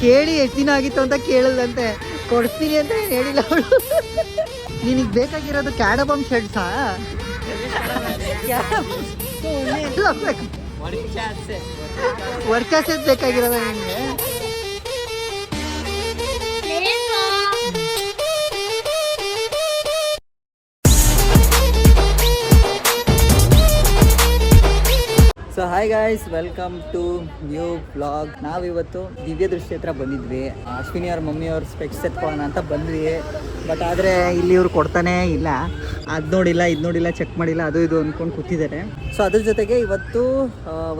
ಕೇಳಿ ಎಷ್ಟು ದಿನ ಆಗಿತ್ತು ಅಂತ ಕೇಳದಂತೆ ಕೊಡ್ತೀನಿ ಅಂತ ಏನು ಹೇಳಿಲ್ಲ ಅವಳು. ನಿನಗೆ ಬೇಕಾಗಿರೋದು ಕ್ಯಾಡಬಮ್ ಶೆಡ್ಸಾ? ವರ್ಕ್ ಸೆಟ್ ಬೇಕಾಗಿರೋದ ನಿಮಗೆ? So hi guys, welcome to new vlog. ನಾವಿವತ್ತು ದಿವ್ಯ ದೃಷ್ಟಿ ಹತ್ರ ಬಂದಿದ್ವಿ. ಅಶ್ವಿನಿ ಅವ್ರ ಮಮ್ಮಿ ಅವ್ರ ಸ್ಪೆಕ್ಸ್ ಎತ್ಕೊಳ್ಳೋಣ ಅಂತ ಬಂದ್ವಿ. ಬಟ್ ಆದರೆ ಇಲ್ಲಿ ಇವ್ರು ಕೊಡ್ತಾನೇ ಇಲ್ಲ. ಅದು ನೋಡಿಲ್ಲ, ಇದು ನೋಡಿಲ್ಲ, ಚೆಕ್ ಮಾಡಿಲ್ಲ, ಅದು ಇದು ಅಂದ್ಕೊಂಡು ಕೂತಿದ್ದಾರೆ. ಸೊ ಅದ್ರ ಜೊತೆಗೆ ಇವತ್ತು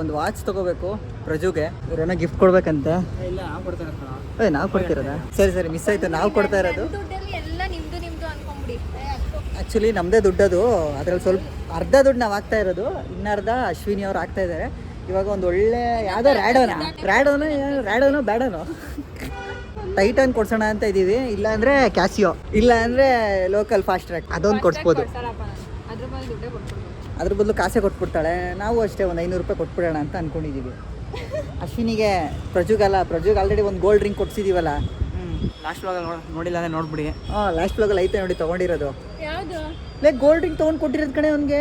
ಒಂದು ವಾಚ್ ತೊಗೋಬೇಕು ಪ್ರಜುಗೆ. ಇವ್ರೇನೋ ಗಿಫ್ಟ್ ಕೊಡ್ಬೇಕಂತೆ. ಇಲ್ಲ, ನಾವು ಕೊಡ್ತಿರೋದ? ಸರಿ ಸರಿ, ಮಿಸ್ ಆಯ್ತು. ನಾವು ಕೊಡ್ತಾ ಇರೋದು ಆ್ಯಕ್ಚುಲಿ ನಮ್ಮದೇ ದುಡ್ಡದು. ಅದ್ರಲ್ಲಿ ಸ್ವಲ್ಪ ಅರ್ಧ ದುಡ್ಡು ನಾವು ಹಾಕ್ತಾ ಇರೋದು, ಇನ್ನರ್ಧ ಅಶ್ವಿನಿ ಅವ್ರು ಹಾಕ್ತಾ ಇದ್ದಾರೆ. ಇವಾಗ ಒಂದು ಒಳ್ಳೆ ಯಾವುದೋ ರ್ಯಾಡೋನೋ ಬ್ಯಾಡೋನೋ ಟೈಟನ್ ಕೊಡ್ಸೋಣ ಅಂತ ಇದ್ದೀವಿ. ಇಲ್ಲ ಅಂದರೆ ಕ್ಯಾಸಿಯೋ, ಇಲ್ಲ ಅಂದರೆ ಲೋಕಲ್ ಫಾಸ್ಟ್ ಟ್ರ್ಯಾಕ್, ಅದೊಂದು ಕೊಡಿಸ್ಬೋದು. ಅದ್ರ ಬದಲು ಕಾಸೆ ಕೊಟ್ಬಿಡ್ತಾಳೆ. ನಾವು ಅಷ್ಟೇ ಒಂದು 500 ರೂಪಾಯಿ ಕೊಟ್ಬಿಡೋಣ ಅಂತ ಅಂದ್ಕೊಂಡಿದ್ದೀವಿ. ಅಶ್ವಿನಿಗೆ, ಪ್ರಜುಗೆ ಆಲ್ರೆಡಿ ಒಂದು ಗೋಲ್ಡ್ ರಿಂಗ್ ಕೊಡ್ಸಿದ್ದೀವಲ್ಲ. ಲಾಸ್ಟ್ ವ್ಲಾಗಲ್ಲಿ ನೋಡಿಲ್ಲ ಅಂದ್ರೆ ನೋಡ್ಬಿಡಿ. ಲಾಸ್ಟ್ ವ್ಲಾಗಲ್ಲಿ ಐತೆ ನೋಡಿ, ತೊಗೊಂಡಿರೋದು. ಲೈಕ್ ಗೋಲ್ಡ್ ರಿಂಗ್ ತೊಗೊಂಡು ಕೊಟ್ಟಿರೋದು ಕಣೆ ಅವನಿಗೆ.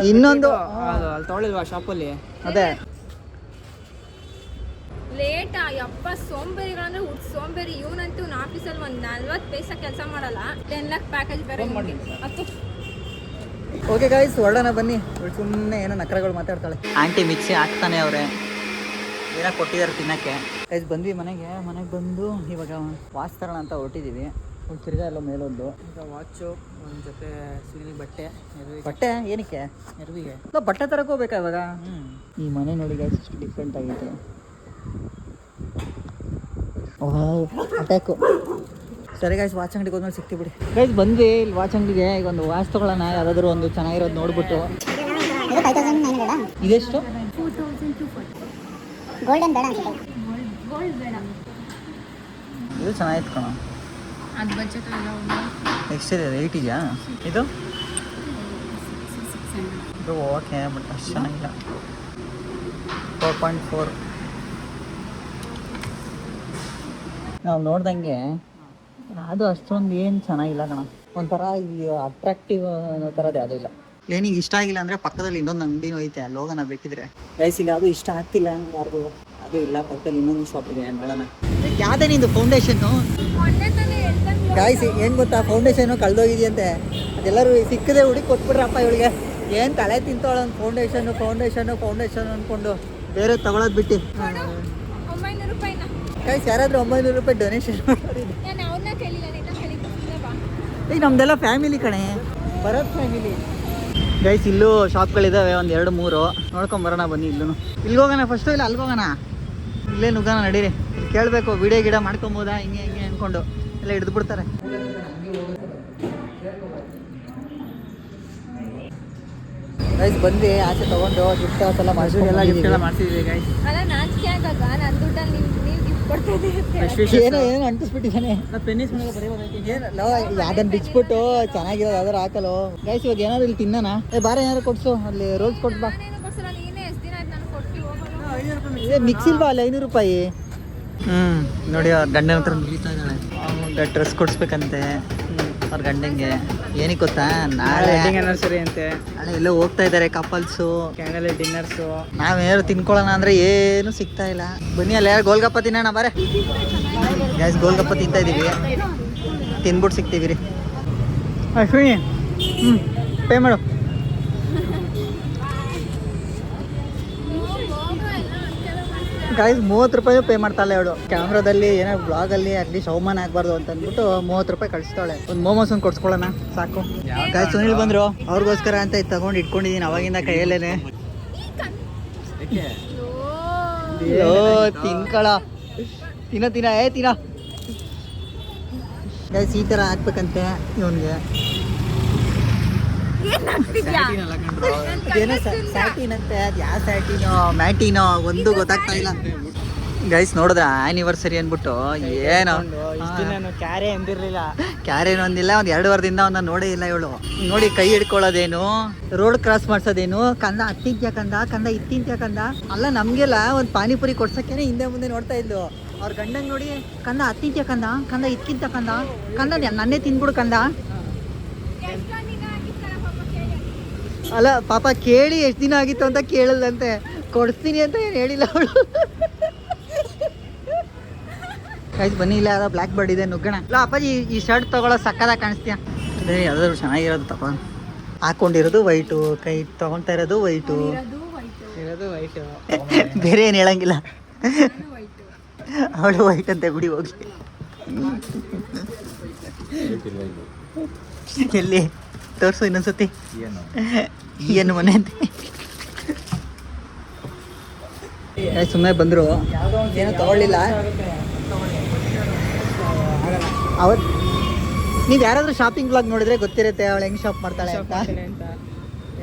ಇನ್ನೊಂದು ಅಲ್ಲಿ ತೊಗೊಳಿಲ್ವಾ ಶಾಪಲ್ಲಿ? ಅದೇ ಲೇಟ್ ಯಪ್ಪ, ಸೋಂಬೇರಿಗಳಂದ್ರೆ ಸೋಂಬೇರಿ. ಇವನಂತೂ ಆಫೀಸಲ್ಲಿ ಒಂದು 40 ಪೈಸಾ ಕೆಲಸ ಮಾಡಲ್ಲ. 10 ಲಕ್ಷ ಪ್ಯಾಕೇಜ್ ಬೇರೆ ಮಾಡಿ. ಓಕೆ ಗಾಯ್ಸ್, ಹೊರಡೋಣ ಬನ್ನಿ. ಸುಮ್ಮನೆ ಏನೋ ನಕರಗಳು ಮಾತಾಡ್ತಾಳೆ. ಆಂಟಿ ಮಿಕ್ಸಿ ಹಾಕ್ತಾನೆ ಅವರೇ, ಏನೋ ಕೊಟ್ಟಿದ್ದಾರೆ ತಿನ್ನಕ್ಕೆ. ಗೈಸ್ ಬಂದ್ವಿ ಮನೆಗೆ ಬಂದು ಇವಾಗ ವಾಚ್ ತರೋಣ ಅಂತ ಹೊರಟಿದ್ದೀವಿ. ಒಂದು ತಿರ್ಗಾ ಎಲ್ಲ ಮೇಲೊಂದು ಈಗ ವಾಚು, ಒಂದು ಜೊತೆ ಸಿಲಿ ಬಟ್ಟೆ ಏನಕ್ಕೆ? ನೆರವಿಗೆ ನಾವು ಬಟ್ಟೆ ತರಕ್ಕೆ ಹೋಗ್ಬೇಕಾ ಇವಾಗ? ಈ ಮನೆ ನೋಡಿ ಗೈಸ್, ಎಷ್ಟು ಡಿಫ್ರೆಂಟ್ ಆಗೈತೆ. ಅಟ್ಯಾಕು. ಸರಿ ಗೈಸ್, ವಾಚ್ ಅಂಗಡಿಗೆ ಹೋದ್ಮೇಲೆ ಸಿಗ್ತೀವಿ ಬಿಡಿ. ಗೈಸ್ ಬಂದ್ವಿ ಇಲ್ಲಿ ವಾಚ್ ಅಂಗಡಿಗೆ. ಈಗ ಒಂದು ವಾಚ್ ತೊಗೊಳ್ಳೋಣ, ಯಾವ್ದಾದ್ರು ಒಂದು ಚೆನ್ನಾಗಿರೋದು ನೋಡ್ಬಿಟ್ಟು. ಇದೆಷ್ಟು? ಗೋಲ್ಡನ್ ಬೇಡ ಅನ್ಸುತ್ತೆ. ಗೋಲ್ಡ್ ಬೇಡ, ಇದು ಚೆನ್ನಾಗಿತ್ತು ಕಣ. ಅದು ಬಜೆಟ್ ಅಲ್ಲ. ಎಕ್ಸ್ಟ್ರಾ 8 ಇದೆಯಾ ಇದು? ಇದು ಓಕೆ, ಬಟ್ ಅಷ್ಟು ಚೆನ್ನಾಗಿಲ್ಲ. 4.4 ನಾವು ನೋಡ್ದಂಗೆ ಅದು ಅಷ್ಟೊಂದು ಏನು ಚೆನ್ನಾಗಿಲ್ಲ ಕಣ. ಒಂಥರ ಈ ಅಟ್ರಾಕ್ಟಿವ್ ಅನ್ನೋ ಥರದ್ದು ಯಾವುದೂ ಇಲ್ಲ. ಏನಿಗೆ ಇಷ್ಟ ಆಗಿಲ್ಲ ಅಂದರೆ ಪಕ್ಕದಲ್ಲಿ ಇನ್ನೊಂದು ಅಂಗಡಿನೂ ಐತೆ, ಅಲ್ಲಿ ಹೋಗೋಣ ಬೇಕಿದ್ರೆ. ಗೈಸ್ ಇಲ್ಲಿ ಅದು ಇಷ್ಟ ಆಗ್ತಿಲ್ಲ ಅಂದ್ರೆ ಯಾರಿಗೂ ಅದು ಇಲ್ಲ. ಪಕ್ಕದಲ್ಲಿ ಇನ್ನೊಂದು ಶಾಪ್ ಇದೆ, ನೋಡೋಣ. ಯಾವುದೇ ನಿಂದು ಫೌಂಡೇಶನ್ನು? ಗೈಸ್ ಏನು ಗೊತ್ತಾ, ಫೌಂಡೇಶನು ಕಳೆದೋಗಿದೆಯಂತೆ. ಅದೆಲ್ಲರೂ ಸಿಕ್ಕದೆ ಹುಡುಕಿ ಕೊಟ್ಬಿಟ್ರಪ್ಪ ಇವಳಿಗೆ. ಏನು ತಲೆ ತಿಂತೋಳ, ಒಂದು ಫೌಂಡೇಶನ್ ಅಂದ್ಕೊಂಡು ಬೇರೆ ತಗೊಳೋದು ಬಿಟ್ಟು. 900 ರೂಪಾಯಿನ ಗೈಸ್ ಯಾರಾದರೂ 900 ರೂಪಾಯಿ ಡೊನೇಷನ್ ಮಾಡೋದಿದೆ. ನಾನು ಅವ್ರನ್ನ ಕೇಳಿಲ್ಲ, ನಿನ್ನ ಕೇಳಿದ್ದೆ. ಈಗ ನಮ್ದೆಲ್ಲ ಫ್ಯಾಮಿಲಿ ಕಣೆ, ಬರೋದು ಫ್ಯಾಮಿಲಿ. ಗೈಸ್ ಇಲ್ಲೂ ಶಾಪ್ಗಳಿದ್ದಾವೆ, ಒಂದು 2-3 ನೋಡ್ಕೊಂಬರೋಣ ಬನ್ನಿ. ಇಲ್ಲಿಗೆ ಹೋಗೋಣ ಫಸ್ಟು, ಇಲ್ಲ ಅಲ್ಲಿಗೆ ಹೋಗೋಣ? ಇಲ್ಲೇ ನುಗ್ಗೋಣ ನಡೀರಿ. ಕೇಳಬೇಕು ವಿಡಿಯೋ ಗಿಡ ಮಾಡ್ಕೊಬೋದಾ ಹಿಂಗೆ ಅಂದ್ಕೊಂಡು ಎಲ್ಲ ಹಿಡಿದು ಬಿಡ್ತಾರೆ. ಗೈಸ್ ಬಂದು ಆಚೆ ತೊಗೊಂಡು ಗಿಫ್ಟ್ ಎಲ್ಲ ಮಾಡ್ತಿದ್ದೀವಿ ಗೈಸ್. ಅಲ್ಲ, ನಾಚಿಕೆ ಆಗಾಗ ನನ್ನ ದುಡ್ಡಲ್ಲಿ ನೀವು ಗಿಫ್ಟ್ ಕೊಡ್ತಾ ಇದ್ದೀರಿ. ಏನೋ ಅಂಟಿಸ್ಬಿಟ್ಟಿದ್ದಾನೆ. ಅದನ್ನು ಬಿಚ್ಬಿಟ್ಟು ಚೆನ್ನಾಗಿರೋದು ಯಾವ್ದಾರು ಹಾಕಲು. ಗೈಸ್ ಇವಾಗ ಏನಾದ್ರು ಇಲ್ಲಿ ತಿನ್ನೋಣ. ಬಾರ ಏನಾದ್ರು ಕೊಡ್ಸು, ಅಲ್ಲಿ ರೋಲ್ಸ್ ಕೊಟ್ಟು ಬಾ. ನೀನೇ ಎಷ್ಟು ದಿನ ಆಯ್ತು ನಾನು ಕೊಟ್ಟು ಹೋಗೋಣ. ಮಿಕ್ಸ್ ಇಲ್ವಾ ಅಲ್ಲಿ 500 ರೂಪಾಯಿ? ನೋಡಿ ಅವ್ರ ಗಂಡನ ಹತ್ರ ಮುಗಿತಾ ಇದ್ದಾಳೆ. ಡ್ರೆಸ್ ಕೊಡಿಸ್ಬೇಕಂತೆ ಅವ್ರ ಗಂಡಂಗೆ. ಏನಕ್ಕೆ ಗೊತ್ತಾ, ನಾಳೆ ಆನಿವರ್ಸರಿ ಅಂತೆ. ನಾಳೆ ಎಲ್ಲೋ ಹೋಗ್ತಾ ಇದ್ದಾರೆ ಕಪಲ್ಸು. ಕ್ಯಾಂಡಲ್ ಡಿನ್ನರ್ಸು. ನಾವೇನಾದ್ರು ತಿನ್ಕೊಳ್ಳೋಣ ಅಂದರೆ ಏನು ಸಿಗ್ತಾ ಇಲ್ಲ. ಬನ್ನಿ ಅಲ್ಲಿ ಯಾರು ಗೋಲ್ಗಪ್ಪ ತಿನ್ನೋಣ ಬಾರೆ. ಗ್ಯಾಸ್ ಗೋಲ್ಗಪ್ಪ ತಿಂತಾ ಇದ್ದೀವಿ, ತಿನ್ಬಿಟ್ಟು ಸಿಗ್ತೀವಿ ರೀ. ಅಶ್ವಿನಿ ಪೇ ಮಾಡು. ಗೈಸ್ 30 ರೂಪಾಯಿ ಪೇ ಮಾಡ್ತಾಳೆ ಅವಳು. ಕ್ಯಾಮ್ರಾದಲ್ಲಿ ಏನೋ ಬ್ಲಾಗಲ್ಲಿ ಅಟ್ಲೀಸ್ಟ್ ಅವಮಾನ ಆಗಬಾರ್ದು ಅಂತ ಅಂದ್ಬಿಟ್ಟು 30 ರೂಪಾಯಿ ಕಳಿಸ್ತಾಳೆ. ಒಂದು ಮೋಮೋಸ್ ಒಂದು ಕೊಡ್ಸ್ಕೊಳ್ಳೋಣ ಸಾಕು. ಗೈಸ್ ಸುನಿಲ್ ಬಂದರು, ಅವ್ರಿಗೋಸ್ಕರ ಅಂತ ಇದು ತಗೊಂಡು ಇಟ್ಕೊಂಡಿದ್ದೀನಿ ಅವಾಗಿಂದ ಕೈಯಲ್ಲೇನೆ. ತಿನ್ಕೊಳ, ತಿನ್ನ. ಗೈಸ್ ಈ ಥರ ಹಾಕ್ಬೇಕಂತೆ ಇವನಿಗೆ. ಅದೇನೋ ಸ್ಯಾಟಿನ್ ಅಂತೆ, ಅದು ಯಾವ ಸ್ಯಾಟಿನೋ ಮ್ಯಾಟಿನೋ ಒಂದು ಗೊತ್ತಾಗ್ತಾ ಇಲ್ಲ. ಗೈಸ್ ನೋಡಿದ್ರ ಆನಿವರ್ಸರಿ ಅಂದ್ಬಿಟ್ಟು ಏನು ಇಷ್ಟು ನಾನು ಕ್ಯಾರೆ ಎಂದಿರ್ಲಿಲ್ಲ. ಕ್ಯಾರೇನು ಅಂದಿಲ್ಲ, ಒಂದು 2 ವಾರದಿಂದ ಅವನ್ನ ನೋಡೇ ಇಲ್ಲ ಇವಳು. ನೋಡಿ ಕೈ ಹಿಡ್ಕೊಳ್ಳೋದೇನು, ರೋಡ್ ಕ್ರಾಸ್ ಮಾಡ್ಸೋದೇನು, ಕಂದ ಅತ್ತಿಂತ್ಯ ಕಂದ ಇತ್ತಿಂತ್ಯ ಕಂದ ಅಲ್ಲ. ನಮ್ಗೆಲ್ಲ ಒಂದು ಪಾನಿಪುರಿ ಕೊಡ್ಸಕ್ಕೇನೆ ಹಿಂದೆ ಮುಂದೆ ನೋಡ್ತಾ ಇದ್ಲು. ಅವ್ರ ಗಂಡಂಗೆ ನೋಡಿ ಕಂದ ಅತ್ತಿಂತ್ಯ ಕಂದ ಇತ್ಕಿಂತ ಕಂದ ನನ್ನೇ ತಿನ್ಬಿಡು ಕಂದ. ಅಲ್ಲ ಪಾಪ ಕೇಳಿ ಎಷ್ಟು ದಿನ ಆಗಿತ್ತು ಅಂತ ಕೇಳಲ್ದಂತೆ, ಕೊಡಿಸ್ತೀನಿ ಅಂತ ಏನು ಹೇಳಿಲ್ಲ ಅವಳು. ಆಯ್ತು ಬನ್ನಿ, ಇಲ್ಲ ಯಾವ್ದೋ ಬ್ಲ್ಯಾಕ್ ಬರ್ಡ್ ಇದೆ, ನುಗ್ಗೋಣ. ಇಲ್ಲ ಅಪ್ಪಾಜಿ ಈ ಶರ್ಟ್ ತೊಗೊಳ್ಳೋ ಸಕ್ಕದಾಗ ಕಾಣಿಸ್ತೀಯ. ಅದೇ ಯಾವ್ದಾದ್ರು ಚೆನ್ನಾಗಿರೋದು ತಗೋ. ಹಾಕೊಂಡಿರೋದು ವೈಟು, ಕೈ ತೊಗೊಳ್ತಾ ಇರೋದು ವೈಟು, ಇರೋದು ವೈಟು. ಬೇರೆ ಏನು ಹೇಳಂಗಿಲ್ಲ. ಅವಳು ವೈಟ್ ಅಂತ ಬಿಡಿ ಹೋಗಿ. ಎಲ್ಲಿ ತೋರಿಸು ಇನ್ನೊಂದ್ಸತಿ. ಏನು ಮನೆ ಅಂತ ಸುಮ್ಮನೆ ಬಂದರು, ಏನೋ ತಗೊಳ್ಳಿಲ್ಲ. ಅವತ್ತು ನೀವು ಯಾರಾದರೂ ಶಾಪಿಂಗ್ ಬ್ಲಾಗ್ ನೋಡಿದ್ರೆ ಗೊತ್ತಿರುತ್ತೆ ಅವಳು ಹೆಂಗೆ ಶಾಪ್ ಮಾಡ್ತಾಳೆ ಅಂತ.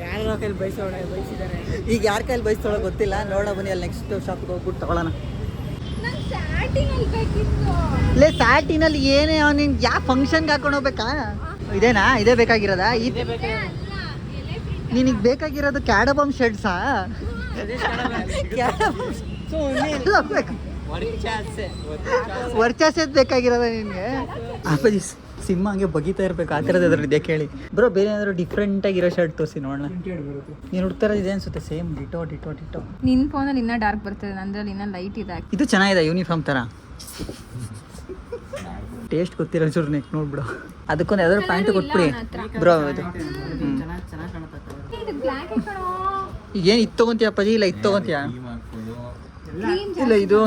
ಯಾರ ಕೈಲಿ ಬಯಸಿದ್ದಾರೆ. ಈಗ ಯಾರ ಕೈಲಿ ಬಯಸ್ತೋಳೋ ಗೊತ್ತಿಲ್ಲ. ನೋಡೋಣ ಬನ್ನಿ, ಅಲ್ಲಿ ನೆಕ್ಸ್ಟ್ ಶಾಪಿಗೆ ಹೋಗ್ಬಿಟ್ಟು ತಗೊಳ್ಳೋಣ. ಲೇ ಸ್ಯಾಟಿನಲ್ಲಿ ಏನೇ ನಿನ್ಗೆ ಯಾವ ಫಂಕ್ಷನ್ಗೆ ಹಾಕೊಂಡು ಹೋಗ್ಬೇಕಾ? ಇದೇನಾ? ಇದೇ ಬೇಕಾಗಿರೋದಾ? ನಿನಗೆ ಬೇಕಾಗಿರೋದು ಕ್ಯಾಡಬಮ್ ಶರ್ಟ್ಸಾ? ವರ್ಚಾಸೆದ್ ಬೇಕಾಗಿರೋದ ನಿನ್ಗೆ? ಅಪ್ಪಾಜಿ ಸಿಂಹ ಹಂಗೆ ಬಗೀತಾ ಇರ್ಬೇಕು, ಆ ಥರದ್ದು ಅದ್ರದ್ದು ಕೇಳಿ ಬ್ರೋ. ಬೇರೆ ಏನಾದ್ರು ಡಿಫ್ರೆಂಟ್ ಆಗಿರೋ ಶರ್ಟ್ ತೋರಿಸಿ ನೋಡೋಣ. ನೀನು ಹುಡ್ತಾರ ಇದೆ ಅನ್ಸುತ್ತೆ, ಸೇಮ್ ಡಿಟೋ. ನಿನ್ನ ಫೋನಲ್ಲಿ ಇನ್ನೂ ಡಾರ್ಕ್ ಬರ್ತದೆ, ನಂದ್ರಲ್ಲಿ ಇನ್ನೂ ಲೈಟ್ ಇದೆ. ಇದು ಚೆನ್ನಾಗಿದೆ, ಯೂನಿಫಾರ್ಮ್ ಥರ. ಟೇಸ್ಟ್ ಗೊತ್ತಿರೋ ಚೂರು ನೆಕ್ ನೋಡ್ಬಿಡು. ಅದಕ್ಕೊಂದು ಯಾವ್ದಾದ್ರು ಪ್ಯಾಂಟ್ ಕೊಟ್ಬಿಡಿ ಬ್ರೋ. ಇದು ಏನು ಇದು ತೊಗೊಂತೀಯ ಅಪ್ಪಾಜಿ? ಇಲ್ಲ ಇದು ತೊಗೊಂತೀಯ? ಇಲ್ಲ ಇದು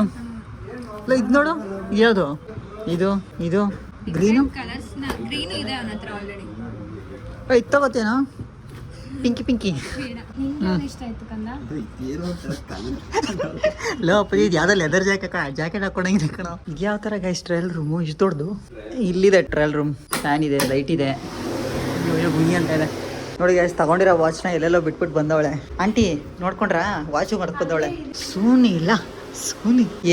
ಇಲ್ಲ ಇದು ನೋಡು. ಯಾವುದು ಇದು ಗ್ರೀನು? ಗ್ರೀನು ಇದೆ ಅವನ ಹತ್ರ ಆಲ್ರೆಡಿ. ಇದು ತಗೋತೇನೋ? ಪಿಂಕಿ ಇಷ್ಟ ಆಯ್ತು ಕಂದ. ಲೋ ಅಪ್ಪಾಜಿ, ಇದು ಯಾವ್ದೋ ಲೆದರ್ ಜಾಕೆಟ್ ಹಾಕೊಂಡಂಗಿದೆ ಕಣೋ. ಇದು ಯಾವ ಥರ ಗೈಸ್ ಟ್ರಯಲ್ ರೂಮು? ಇಷ್ಟು ದೊಡ್ಡದು. ಇಲ್ಲಿದೆ ಟ್ರಯಲ್ ರೂಮ್, ಫ್ಯಾನ್ ಇದೆ, ಲೈಟ್ ಇದೆ, ಗುಂಗಿ ಅಂತ ಇದೆ. ನೋಡಿ ಗೈಸ್, ತಗೊಂಡಿರೋ ವಾಚ್ನ ಎಲ್ಲೆಲ್ಲೋ ಬಿಟ್ಬಿಟ್ಟು ಬಂದವಳೆ. ಆಂಟಿ ನೋಡ್ಕೊಂಡ್ರಾ? ವಾಚು ಮರ್ತು ಬಂದವಳೆ. ಸೂನಿ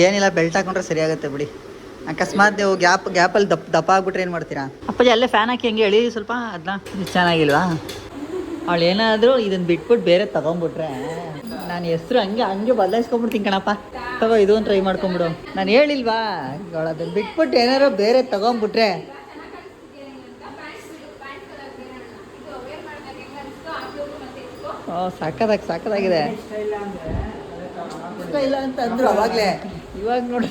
ಏನಿಲ್ಲ, ಬೆಲ್ಟ್ ಹಾಕೊಂಡ್ರೆ ಸರಿ ಆಗುತ್ತೆ ಬಿಡಿ. ಅಕಸ್ಮಾತ್ ನೀವು ಗ್ಯಾಪಲ್ಲಿ ದಪ್ಪ ಆಗ್ಬಿಟ್ರೆ ಏನು ಮಾಡ್ತೀರಾ? ಅಪ್ಪಾಜಿ ಅಲ್ಲೇ ಫ್ಯಾನ್ ಹಾಕಿ ಹಂಗೆ ಎಳಿ ಸ್ವಲ್ಪ. ಅದನ್ನ ಇದು ಚೆನ್ನಾಗಿಲ್ವಾ? ಅವಳು ಏನಾದರೂ ಇದನ್ನು ಬಿಟ್ಬಿಟ್ಟು ಬೇರೆ ತಗೊಂಡ್ಬಿಟ್ರೆ ನಾನು ಹೆಸ್ರು ಹಂಗೆ ಬದಲಾಯಿಸ್ಕೊಂಡ್ಬಿಡ್ತೀನಿ ಕಣಪ್ಪ. ತಗೋ ಇದು ಒಂದು ಟ್ರೈ ಮಾಡ್ಕೊಂಬಿಡು. ನಾನು ಹೇಳಿಲ್ವಾ ಅವಳು ಅದನ್ನು ಬಿಟ್ಬಿಟ್ಟು ಏನಾದ್ರು ಬೇರೆ ತಗೊಂಡ್ಬಿಟ್ರೆ. ಸಾಕಾಗಿದೆ. ಇಷ್ಟ ಇಲ್ಲ ಅಂತ ಅಂದ್ರು ಅವಾಗಲೇ. ಇವಾಗ ನೋಡಿ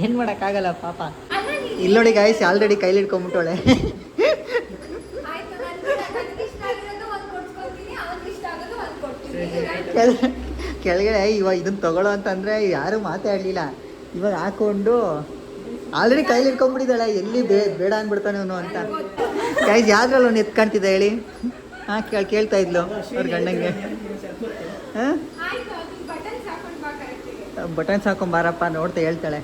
ಏನು ಮಾಡೋಕ್ಕಾಗಲ್ಲ ಪಾಪ. ಇಲ್ಲಿ ನೋಡಿ ಗಾಯ್ಸ್, ಆಲ್ರೆಡಿ ಕೈಲಿ ಹಿಡ್ಕೊಂಬಿಟ್ಟವಳೆ. ಕೆಳಗಡೆ ಇವಾಗ ಇದನ್ನ ತಗೊಳ್ಳೋ ಅಂತಂದರೆ ಯಾರೂ ಮಾತಾಡಲಿಲ್ಲ. ಇವಾಗ ಹಾಕೊಂಡು ಆಲ್ರೆಡಿ ಕೈಲಿ ಹಿಡ್ಕೊಂಬಿಟ್ಟಿದ್ದಾಳೆ. ಎಲ್ಲಿ ಬೇಡ ಅಂದ್ಬಿಡ್ತಾನೆ ಅವನು ಅಂತ. ಗೈಸ್ ಯಾವ್ದ್ರಲ್ಲಿ ಅವ್ನು ಎತ್ಕಾಣ್ತಿದ್ದೆ ಹೇಳಿ? ಹಾಂ ಕೇಳ್ತಾ ಇದ್ಲು ಅವ್ರ ಗಂಡಂಗೆ. ಹಾಂ ಬಟನ್ಸ್ ಹಾಕೊಂಬಾರಪ್ಪ ನೋಡ್ತಾ ಹೇಳ್ತಾಳೆ.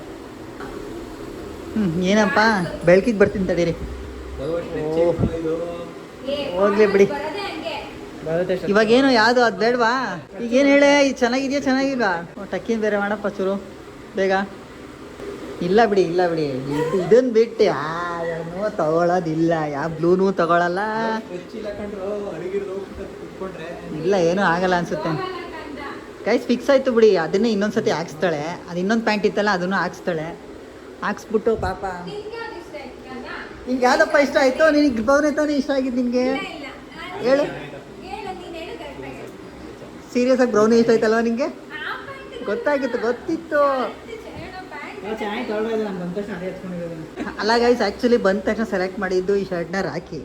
ಏನಪ್ಪ ಬೆಳಕಿಗೆ ಬರ್ತೀನಿ ತಡೀರಿ. ಹೋಗ್ಲಿ ಬಿಡಿ. ಇವಾಗೇನು ಯಾವುದು ಅದು ಬೇಡವಾ? ಈಗೇನು ಹೇಳೆ, ಇದು ಚೆನ್ನಾಗಿಲ್ವಾ? ಟಕ್ಕಿನ ಬೇರೆ ಮಾಡಪ್ಪ ಚೂರು ಬೇಗ. ಇಲ್ಲ ಬಿಡಿ ಇದನ್ನು ಬಿಟ್ಟು ಯಾವೂ ತಗೊಳ್ಳೋದಿಲ್ಲ. ಯಾವ ಬ್ಲೂನೂ ತಗೊಳ್ಳಲ್ಲ. ಇಲ್ಲ ಏನೂ ಆಗಲ್ಲ ಅನ್ಸುತ್ತೆ. ಗೈಸ್ ಫಿಕ್ಸ್ ಆಯಿತು ಬಿಡಿ. ಅದನ್ನೇ ಇನ್ನೊಂದ್ಸತಿ ಹಾಕ್ಸ್ತಾಳೆ. ಅದು ಇನ್ನೊಂದು ಪ್ಯಾಂಟ್ ಇತ್ತಲ್ಲ, ಅದನ್ನು ಹಾಕ್ಸ್ಬಿಟ್ಟು ಪಾಪ. ನಿಂಗೆ ಯಾವ್ದಪ್ಪ ಇಷ್ಟ ಆಯಿತು? ನಿನಗೆ ಬೌನೆ ತಾನೇ ಇಷ್ಟ ಆಗಿದ್ದು ನಿನಗೆ? ಹೇಳು. ಸೀರಿಯಸ್ ಆಗಿ ಬ್ರೌನಿ ಇಷ್ಟ ಆಯ್ತಲ್ವ ನಿಂಗೆ? ಗೊತ್ತಿತ್ತು. ಅಲ್ಲ ಗೈಸ್, ಆ್ಯಕ್ಚುಲಿ ಬಂದ ತಕ್ಷಣ ಸೆಲೆಕ್ಟ್ ಮಾಡಿದ್ದು ಈ ಶರ್ಟ್ನ ರಾಕಿ.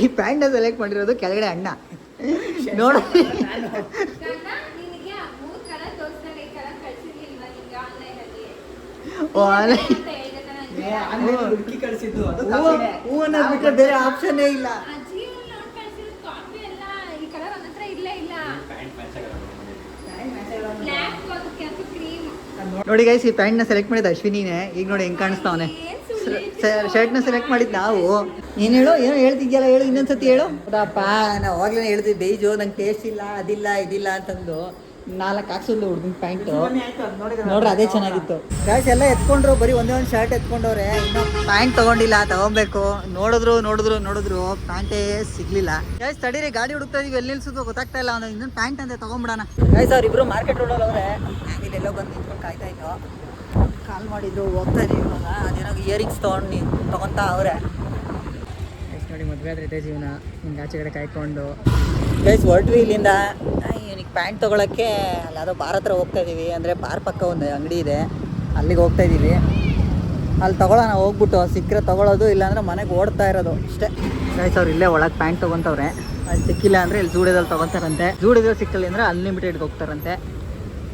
ಈ ಪ್ಯಾಂಟ್ನ ಸೆಲೆಕ್ಟ್ ಮಾಡಿರೋದು ಕೆಳಗಡೆ ಅಣ್ಣ. ನೋಡು ಬಿಟ್ಟರೆ ಬೇರೆ ಆಪ್ಷನ್ನೇ ಇಲ್ಲ. ನೋಡಿ ಗೈಸ್, ಈ ಪ್ಯಾಂಟ್ನ ಸೆಲೆಕ್ಟ್ ಮಾಡಿದ್ದು ಅಶ್ವಿನಿನೇ. ಈಗ ನೋಡಿ ಹೆಂಗೆ ಕಾಣಿಸ್ತಾವನೆ. ಶರ್ಟ್ನ ಸೆಲೆಕ್ಟ್ ಮಾಡಿದ್ದು ನಾವು. ಏನು ಏನೋ ಹೇಳ್ತಿದ್ಯಲ್ಲ, ಹೇಳು ಇನ್ನೊಂದ್ಸತಿ ಹೇಳು. ಹೌದಪ್ಪ, ನಾವು ಅವಾಗಲೇ ಹೇಳ್ತಿದ್ದೆ ಬೇಜು ನಂಗೆ ಟೇಸ್ಟ್ ಇಲ್ಲ, ಅದಿಲ್ಲ ಇದಿಲ್ಲ ಅಂತಂದು. 4 ಹಾಕ್ಸಿದ್ಲು ಹುಡುಗನ ಪ್ಯಾಂಟು ಆಯ್ತು ಅದು ನೋಡಿದ್ರೆ ನೋಡ್ರಿ ಅದೇ ಚೆನ್ನಾಗಿತ್ತು ಗಾಯ್ಸ್ ಎಲ್ಲ ಎತ್ಕೊಂಡ್ರು ಬರೀ ಒಂದೇ ಒಂದು ಶರ್ಟ್ ಎತ್ಕೊಂಡವ್ರೆ ಇನ್ನು ಪ್ಯಾಂಟ್ ತಗೊಂಡಿಲ್ಲ ತಗೊಬೇಕು ನೋಡಿದ್ರು ಪ್ಯಾಂಟೇ ಸಿಗ್ಲಿಲ್ಲ ಗೈಸ್ ತಡೀರಿ ಗಾಡಿ ಹುಡುಕ್ತಾ ಇದೀವಿ ಎಲ್ಲಿ ನಿಲ್ಸೋದು ಗೊತ್ತಾಗ್ತಾ ಇಲ್ಲ ಅವ್ನು ಇನ್ನೊಂದು ಪ್ಯಾಂಟ್ ಅಂತ ತಗೊಂಡ್ಬಿಡೋಣ ಗೈಸ್ ಅವ್ರಿಬ್ರು ಮಾರ್ಕೆಟ್ ರೋಡಲ್ಲಿ ಅವ್ರೆ ಇಲ್ಲೆಲ್ಲೋ ಬಂದು ನಿಂತ್ಕೊಂಡು ಕಾಯ್ತಾ ಇದ್ದು ಕಾಲ್ ಮಾಡಿದ್ರು ಹೋಗ್ತಾ ಇದೀವಿ ಇವಾಗ ಅದೇನೋ ಇಯರಿಂಗ್ಸ್ ತಗೊಂತಾ ಅವ್ರೆ ನೋಡಿ ಮದುವೆ ಆದ್ರೆ ಇದೇ ಜೀವನ ಹಿಂಗೆ ಆಚೆ ಕಡೆ ಕಾಯ್ಕೊಂಡು ಗೈಸ್ ಹೊರಟ್ವಿ ಇಲ್ಲಿಂದ ಇವನಿಗೆ ಪ್ಯಾಂಟ್ ತೊಗೊಳಕ್ಕೆ ಅಲ್ಲಿ ಯಾವುದೋ ಬಾರ್ ಹತ್ರ ಹೋಗ್ತಾ ಇದ್ದೀವಿ ಅಂದರೆ ಬಾರ್ ಪಕ್ಕ ಒಂದು ಅಂಗಡಿ ಇದೆ ಅಲ್ಲಿಗೆ ಹೋಗ್ತಾ ಇದ್ದೀವಿ ಅಲ್ಲಿ ತೊಗೊಳ್ಳೋಣ ಹೋಗ್ಬಿಟ್ಟು ಸಿಕ್ಕರೆ ತೊಗೊಳೋದು ಇಲ್ಲಾಂದ್ರೆ ಮನೆಗೆ ಓಡ್ತಾ ಇರೋದು ಅಷ್ಟೇ ಗೈಸ್ ಅವ್ರು ಇಲ್ಲೇ ಒಳಗೆ ಪ್ಯಾಂಟ್ ತೊಗೊತವ್ರೆ ಅಲ್ಲಿ ಸಿಕ್ಕಿಲ್ಲ ಅಂದರೆ ಇಲ್ಲಿ ಜೂಡಿಯೋದಲ್ಲಿ ತೊಗೊತಾರಂತೆ ಜೂಡಿಯೋದಲ್ಲಿ ಸಿಕ್ಕಲ್ಲಿ ಅಂದರೆ ಅನ್ಲಿಮಿಟೆಡ್ಗೆ ಹೋಗ್ತಾರಂತೆ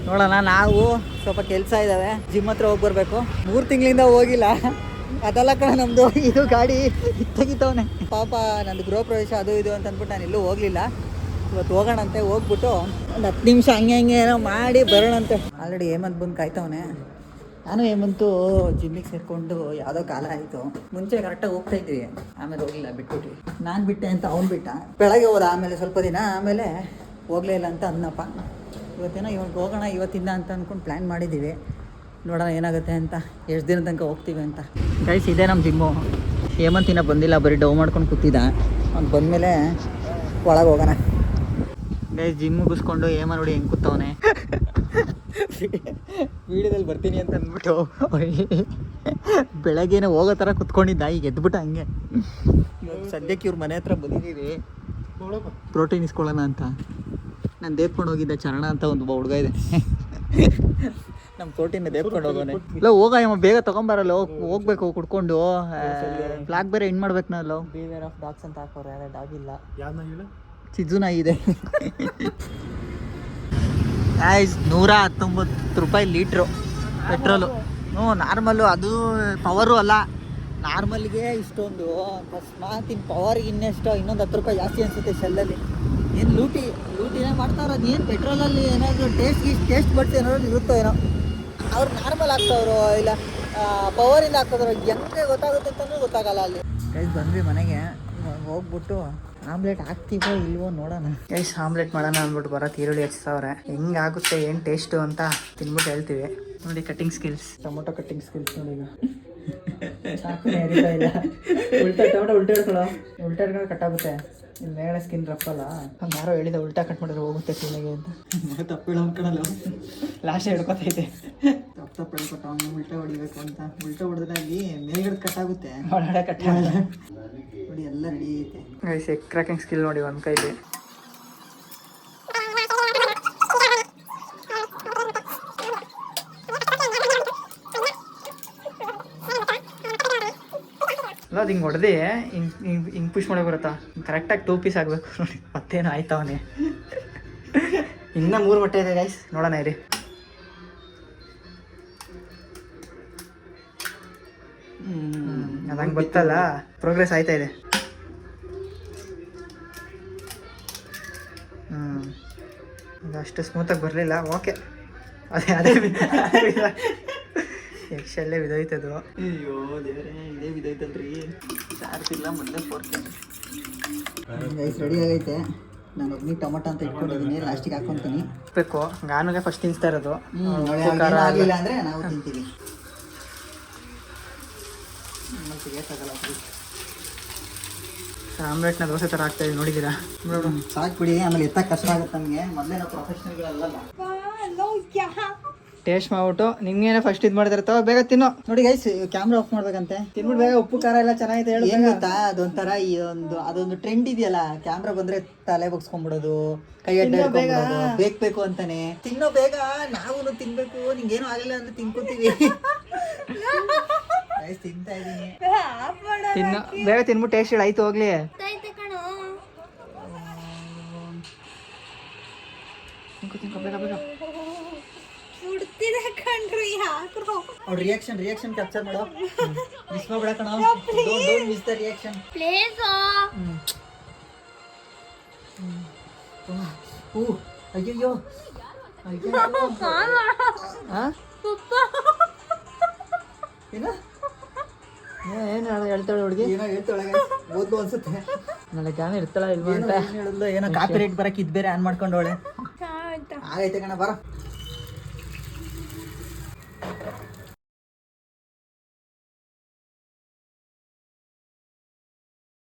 ನೋಡೋಣ ನಾವು ಸ್ವಲ್ಪ ಕೆಲಸ ಇದ್ದಾವೆ ಜಿಮ್ ಹತ್ರ ಹೋಗಿ ಬರಬೇಕು 3 ತಿಂಗಳಿಂದ ಹೋಗಿಲ್ಲ ಅದೆಲ್ಲ ಕಣ ನಮ್ಮದು ಇದು ಗಾಡಿ ತೆಗಿತವನೆ ಪಾಪ ನಂದು ಗೃಹ ಪ್ರವೇಶ ಅದು ಇದು ಅಂತ ಅಂದ್ಬಿಟ್ಟು ನಾನು ಎಲ್ಲೂ ಹೋಗಲಿಲ್ಲ ಇವತ್ತು ಹೋಗೋಣಂತೆ ಹೋಗ್ಬಿಟ್ಟು ಒಂದು 10 ನಿಮಿಷ ಹಂಗೆ ಏನೋ ಮಾಡಿ ಬರೋಣಂತೆ ಆಲ್ರೆಡಿ ಹೇಮಂತ್ ಬಂದು ಕಾಯ್ತವನೆ ನಾನು ಹೇಮಂತು ಜಿಮ್ಮಿಗೆ ಸೇರಿಕೊಂಡು ಯಾವುದೋ ಕಾಲ ಆಯಿತು ಮುಂಚೆ ಕರೆಕ್ಟಾಗಿ ಹೋಗ್ತಾ ಇದ್ವಿ ಆಮೇಲೆ ಹೋಗಲಿಲ್ಲ ಬಿಟ್ಬಿಟ್ವಿ ನಾನು ಬಿಟ್ಟೆ ಅಂತ ಅವ್ನು ಬಿಟ್ಟ ಬೆಳಗ್ಗೆ ಹೋದ ಆಮೇಲೆ ಸ್ವಲ್ಪ ದಿನ ಆಮೇಲೆ ಹೋಗಲೇ ಇಲ್ಲ ಅಂತ ಅನ್ನಪ್ಪ ಇವತ್ತೇನೋ ಇವಾಗ ಹೋಗೋಣ ಇವತ್ತಿಂದ ಅಂತ ಅಂದ್ಕೊಂಡು ಪ್ಲ್ಯಾನ್ ಮಾಡಿದ್ದೀವಿ ನೋಡೋಣ ಏನಾಗುತ್ತೆ ಅಂತ ಎಷ್ಟು ದಿನ ತನಕ ಹೋಗ್ತೀವಿ ಅಂತ ಗೈಸ್ ಇದೆ ನಮ್ಮ ಜಿಮ್ಮು ಹೇಮಂತಿನ ಬಂದಿಲ್ಲ ಬರೀ ಡೌ ಮಾಡ್ಕೊಂಡು ಕೂತಿದ್ದ ಅವ್ನು ಬಂದಮೇಲೆ ಒಳಗೆ ಹೋಗೋಣ ಗೈಸ್ ಜಿಮ್ ಮುಗಿಸ್ಕೊಂಡು ಹೇಮ ನೋಡಿ ಹೆಂಗೆ ಕೂತವನೆ ವೀಡಿಯೋದಲ್ಲಿ ಬರ್ತೀನಿ ಅಂತ ಅಂದ್ಬಿಟ್ಟು ಬೆಳಗ್ಗೆನೇ ಹೋಗೋ ಥರ ಕುತ್ಕೊಂಡಿದ್ದ ಈಗ ಎದ್ಬಿಟ್ಟು ಹಂಗೆ ಇವಾಗ ಸದ್ಯಕ್ಕೆ ಇವ್ರ ಮನೆ ಹತ್ರ ಬಂದಿದ್ದೀವಿ ಪ್ರೋಟೀನ್ ಇಸ್ಕೊಳ್ಳೋಣ ಅಂತ ನಾನು ದೇಪ್ಕೊಂಡು ಹೋಗಿದ್ದೆ ಚರಣ ಅಂತ ಒಂದು ಹುಡುಗ ಇದೆ ನಮ್ಮ ಪ್ರೋಟೀನ್ ದೇಪ್ಕೊಂಡು ಹೋಗೋನೆ ಇಲ್ಲ ಹೋಗ ಬೇಗ ತೊಗೊಂಬರಲ್ಲ ಹೋಗ್ಬೇಕು ಕುಡ್ಕೊಂಡು ಫ್ಲಾಗ್ ಬೇರೆ ಎಂಡ್ ಮಾಡ್ಬೇಕು ನಾವು ಬಿವೇರ್ ಆಫ್ ಡಾಗ್ಸ್ ಅಂತ ಹಾಕೋರು ಯಾರೇ ಡಾಗ್ ಇಲ್ಲ ಚಿಜ್ಜುನ ಇದೆ 119 ರೂಪಾಯಿ ಲೀಟ್ರು ಪೆಟ್ರೋಲು ನಾರ್ಮಲ್ಲು ಅದು ಪವರು ಅಲ್ಲ ನಾರ್ಮಲ್ಗೆ ಇಷ್ಟೊಂದು ಅಕಸ್ಮಾತ್ ಇನ್ನು ಪವರ್ಗೆ ಇನ್ನೆಷ್ಟು ಇನ್ನೊಂದು 10 ರೂಪಾಯಿ ಜಾಸ್ತಿ ಅನಿಸುತ್ತೆ ಶೆಲ್ಲಲ್ಲಿ ಏನು ಲೂಟಿನೇ ಮಾಡ್ತಾವ್ರು ಅದು ಏನು ಪೆಟ್ರೋಲಲ್ಲಿ ಏನಾದರೂ ಟೇಸ್ಟ್ ಬಡ್ಸ್ ಏನಾದ್ರು ಇರುತ್ತೋ ಏನೋ ಅವ್ರು ನಾರ್ಮಲ್ ಹಾಕ್ತವ್ರು ಇಲ್ಲ ಪವರಿಂದ ಹಾಕಿದ್ರು ಹೆಂಗೆ ಗೊತ್ತಾಗುತ್ತೆ ಅಂತಲೂ ಗೊತ್ತಾಗಲ್ಲ ಅಲ್ಲಿ ಗೈಸ್ ಬಂದ್ವಿ ಮನೆಗೆ ಹೋಗ್ಬಿಟ್ಟು ಆಮ್ಲೆಟ್ ಹಾಕ್ತೀವೋ ಇಲ್ವೋ ನೋಡೋಣ ಗೈಸ್ ಆಮ್ಲೆಟ್ ಮಾಡೋಣ ಅಂದ್ಬಿಟ್ಟು ಬರೋಕ್ಕೆ ಈರುಳ್ಳಿ ಹಚ್ತಾವ್ರೆ ಹೆಂಗೆ ಆಗುತ್ತೆ ಏನು ಟೇಸ್ಟು ಅಂತ ತಿನ್ಬಿಟ್ಟು ಹೇಳ್ತೀವಿ ನೋಡಿ cutting skills tomato cutting skills ನೋಡಿ ಈಗ ಇಲ್ಲ ಟೊಮೊಟೊ ಉಲ್ಟಾ ಹಿಡ್ಕೊಂಡು ಕಟ್ಟಾಗುತ್ತೆ ಇಲ್ಲಿ ಮೇಳೆ ಸ್ಕಿನ್ ರಫ್ ಅಲ್ಲ ಹಂಗೆ ಯಾರೋ ಹೇಳಿದ ಉಲ್ಟಾ ಕಟ್ ಮಾಡಿದ್ರೆ ಹೋಗುತ್ತೆ ಕ್ಲೀನಾಗೆ ಅಂತ ತಪ್ಪು ಹೇಳೋಣ ಲಾಸ್ಟ್ ಹಿಡ್ಕೊತೈತೆ ತಪ್ಪು ಹೇಳ್ಕೊಟ್ಟು ಅವ್ನು ಉಲ್ಟಾ ಹೊಡಿಬೇಕು ಅಂತ ಉಲ್ಟಾ ಹೊಡೆದಾಗಿ ಮೇಲ್ಗಡೆ ಕಟ್ಟಾಗುತ್ತೆ ಒಳಗಡೆ ಕಟ್ಟಾಗಲ್ಲ ನೋಡಿ ಎಲ್ಲ ರೆಡಿ ಐತೆ ಗೈಸ್ ಎಗ್ ಕ್ರ್ಯಾಕಿಂಗ್ ಸ್ಕಿಲ್ ನೋಡಿ ಒಂದು ಕೈಲಿ ಅಲ್ಲ ಅದು ಹಿಂಗೆ ಹೊಡೆದು ಹಿಂಗೆ ಪುಷ್ ಮಾಡಕ್ಕೆ ಬರುತ್ತಾ ಕರೆಕ್ಟಾಗಿ 2 ಪೀಸ್ ಆಗಬೇಕು ನೋಡಿ ಮತ್ತೇನು ಆಯ್ತವನೇ ಇನ್ನೂ 3 ಮೊಟ್ಟೆ ಇದೆ ಗೈಸ್ ನೋಡೋಣ ಇರಿ ಅದು ಹಂಗೆ ಗೊತ್ತಲ್ಲ ಪ್ರೋಗ್ರೆಸ್ ಆಯ್ತಾ ಇದೆ ಇದು ಅಷ್ಟು ಸ್ಮೂತಾಗಿ ಬರಲಿಲ್ಲ ಓಕೆ ಅದೇ ಎಕ್ಷಲ್ಲೇ ಬಿದ್ದೋಯ್ತದು ಅಯ್ಯೋ ದೇವರೇ ಇದೇ ಬಿದ್ದೋಯ್ತಲ್ರಿ ಚಾರ್ಜ್ ಇಲ್ಲ ಮೊದಲೇ 4K ಗೈಸ್ ರೆಡಿ ಆಗೈತೆ ನಾನು ಒಬ್ಬನಿ ಟೊಮೊಟೊ ಅಂತ ಇಟ್ಕೊಂಡಿದ್ದೀನಿ ಲಾಸ್ಟಿಗೆ ಹಾಕ್ಕೊತೀನಿ ಬೇಕು ಗಾನುಗೆ ಫಸ್ಟ್ ತಿನ್ನಿಸ್ತಾ ಇರೋದು ಆಗಲಿಲ್ಲ ಅಂದರೆ ನಾವು ತಿಂತೀವಿ ಆಮ್ಲೆಟ್ನ ದೋಸೆ ಥರ ಆಗ್ತಾ ಇದೆ ನೋಡಿದ್ದೀರಾ ಸಾಕು ಬಿಡಿ ಆಮೇಲೆ ಎತ್ತಕ್ಕೆ ಕಷ್ಟ ಆಗುತ್ತೆ ನಮಗೆ ಮೊದಲೇ ನಾವು ಪ್ರೊಫೆಷನಲ್ಗಳಲ್ಲ ಟೇಸ್ಟ್ ಮಾಡ್ಬಿಟ್ಟು ನಿಮ್ಗೇನೆ ಫಸ್ಟ್ ಇದು ಮಾಡಿದಿರ್ತಾವ ಬೇಗ ತಿನ್ನೋ ನೋಡಿ ಗೈಸ್ ಕ್ಯಾಮ್ರಾ ಆಫ್ ಮಾಡ್ಬೇಕಂತೆ ತಿನ್ಬಿಟ್ಟು ಬೇಗ ಉಪ್ಪು ಖಾರ ಎಲ್ಲ ಚೆನ್ನಾಗಿದೆ ಹೇಳಿ ಏನು ಗೊತ್ತಾ ಅದೊಂಥರ ಅದೊಂದು ಟ್ರೆಂಡ್ ಇದೆಯಲ್ಲ ಕ್ಯಾಮ್ರಾ ಬಂದ್ರೆ ತಲೆ ಬಗ್ಸ್ಕೊಂಡ್ಬಿಡೋದು ಕೈ ಅಡ್ಡ ಬೇಕು ಅಂತಾನೆ ತಿನ್ನೋ ಬೇಗ ನಾವು ತಿನ್ಬೇಕು ನಿಂಗೇನು ಆಗಲಿಲ್ಲ ಅಂದ್ರೆ ತಿನ್ಕೋತೀವಿ ತಿಂತಾ ಇದೀನಿ ತಿನ್ನೋ ಬೇಗ ತಿನ್ಬಿಟ್ಟು ಟೇಸ್ಟ್ ಹೇಳಿ ಆಯ್ತು ಹೋಗ್ಲಿ ತಿನ್ಕೋ ಬೇಗ ಬೇಗ ಅವ್ರ ರಿಯಾಕ್ಷನ್ ಕ್ಯಾಪ್ಚರ್ ಮಾಡೋ ಮಿಸ್ ಮಾಡಬೇಡ ಕಣ don't miss the reaction please ಅಯ್ಯೋ ಏನು ಹೇಳ್ತಾಳೆ ಹುಡುಗಿ ಏನೋ ಹೇಳ್ತಾಳೆ ಓದ್ಲು ಅನ್ಸುತ್ತೆ ನಾಳೆ ಗಾನ ಇರ್ತಾಳ ಇಲ್ವಾ ಅಂತ ಹೇಳಿದ್ಲು ಏನೋ ಕಾಪಿ ರೇಟ್ ಬರಕ್ಕೆ ಇದು ಬೇರೆ ಆನ್ ಮಾಡ್ಕೊಂಡವಳೆ ಆಗೈತೆ ಕಣ ಬರ